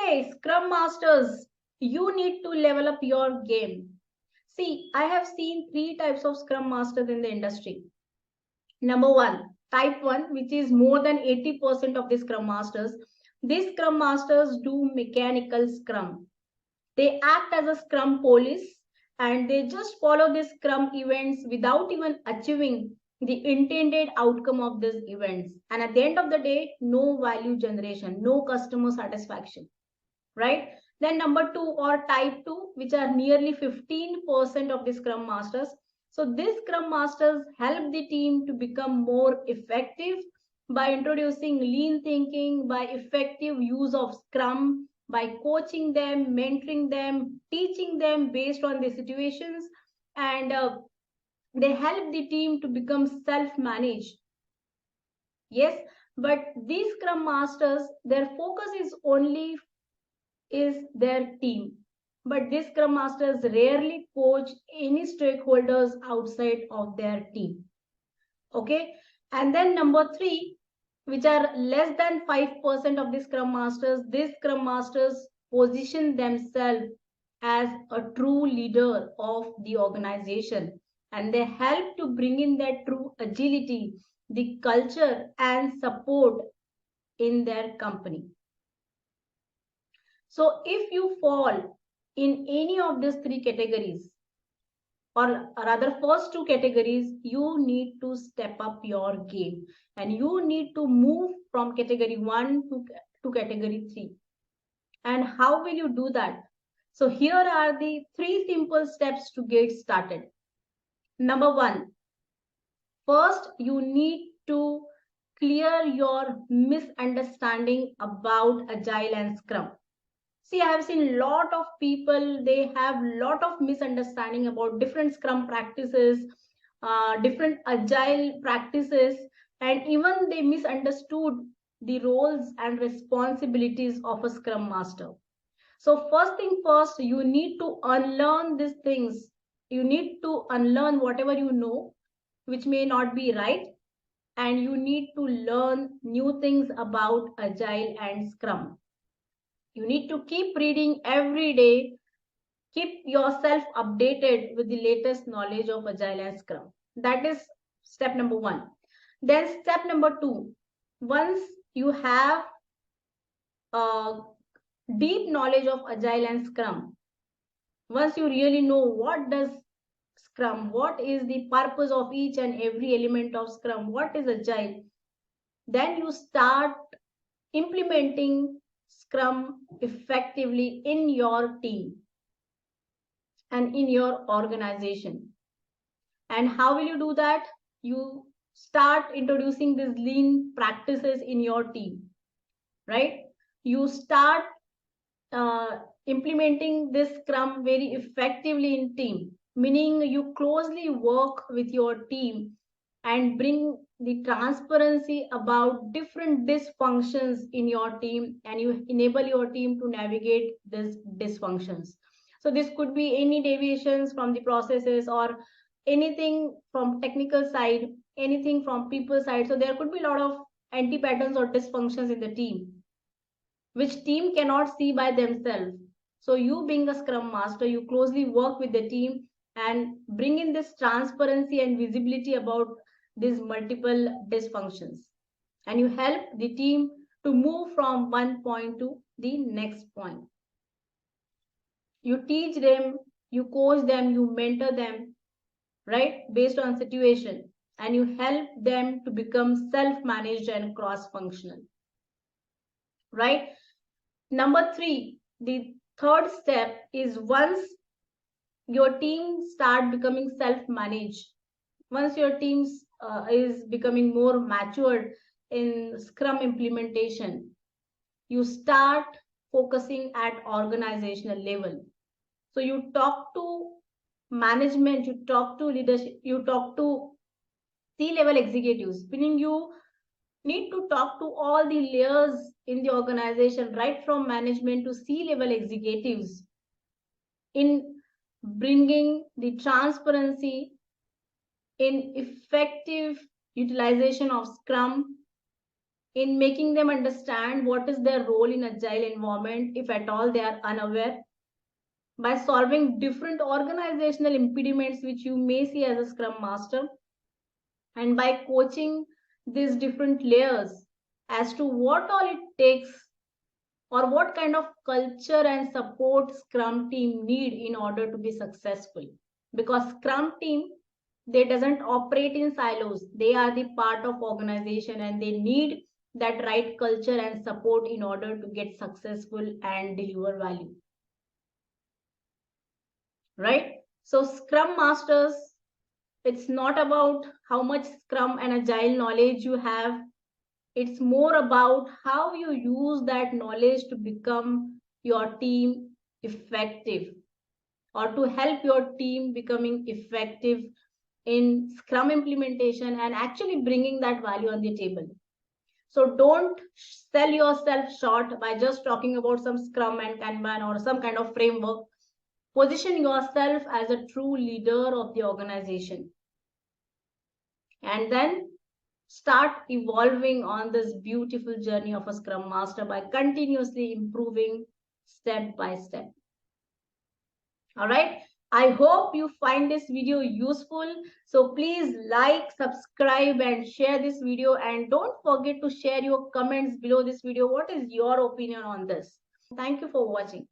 Hey, Scrum Masters, you need to level up your game. See, I have seen three types of Scrum Masters in the industry. Number one, type one, which is more than 80% of the Scrum Masters. These Scrum Masters do mechanical Scrum. They act as a Scrum police and they just follow these Scrum events without even achieving the intended outcome of these events. And at the end of the day, no value generation, no customer satisfaction, right? Then number two or type two, which are nearly 15% of the Scrum Masters. So these Scrum Masters help the team to become more effective by introducing lean thinking, by effective use of Scrum, by coaching them, mentoring them, teaching them based on the situations, and they help the team to become self-managed. Yes, but these Scrum Masters, their focus is their team. But these Scrum Masters rarely coach any stakeholders outside of their team. Okay. And then number three, which are less than 5% of the Scrum Masters, these Scrum Masters position themselves as a true leader of the organization, and they help to bring in that true agility, the culture, and support in their company. So if you fall in any of these three categories, or rather first two categories, you need to step up your game and you need to move from category 1 to category 3. And how will you do that? So here are the three simple steps to get started. Number one, first you need to clear your misunderstanding about Agile and Scrum. See, I have seen a lot of people, they have a lot of misunderstanding about different Scrum practices, different Agile practices, and even they misunderstood the roles and responsibilities of a Scrum Master. So first thing first, you need to unlearn these things. You need to unlearn whatever you know, which may not be right, and you need to learn new things about Agile and Scrum. You need to keep reading every day, keep yourself updated with the latest knowledge of Agile and Scrum. That is step number one. Then step number two, once you have a deep knowledge of Agile and Scrum, once you really know what does Scrum, what is the purpose of each and every element of Scrum, what is Agile, then you start implementing Scrum effectively in your team and in your organization. And how will you do that? You start introducing these lean practices in your team, right? You start implementing this Scrum very effectively in team, meaning you closely work with your team and bring the transparency about different dysfunctions in your team, and you enable your team to navigate these dysfunctions. So this could be any deviations from the processes or anything from technical side, anything from people side. So there could be a lot of anti patterns or dysfunctions in the team which team cannot see by themselves. So you being a Scrum Master, you closely work with the team and bring in this transparency and visibility about these multiple dysfunctions. And you help the team to move from one point to the next point. You teach them, you coach them, you mentor them, right, based on situation, and you help them to become self-managed and cross-functional, right? Number three, the third step is once your team start becoming self-managed, once your team is becoming more matured in Scrum implementation, you start focusing at organizational level. So you talk to management, you talk to leadership, you talk to C-level executives, meaning you need to talk to all the layers in the organization, right from management to C-level executives, in bringing the transparency in effective utilization of Scrum in making them understand what is their role in agile environment, if at all they are unaware, by solving different organizational impediments which you may see as a scrum master, and by coaching these different layers as to what all it takes or what kind of culture and support scrum team need in order to be successful. Because scrum team, they doesn't operate in silos, they are the part of organization and they need that right culture and support in order to get successful and deliver value, right? So scrum masters, it's not about how much scrum and agile knowledge you have, it's more about how you use that knowledge to become your team effective, or to help your team becoming effective in scrum implementation and actually bringing that value on the table. So don't sell yourself short by just talking about some scrum and kanban or some kind of framework. Position yourself as a true leader of the organization, and then start evolving on this beautiful journey of a scrum master by continuously improving step by step. All right, I hope you find this video useful. So please like, subscribe and share this video, and don't forget to share your comments below this video. What is your opinion on this? Thank you for watching.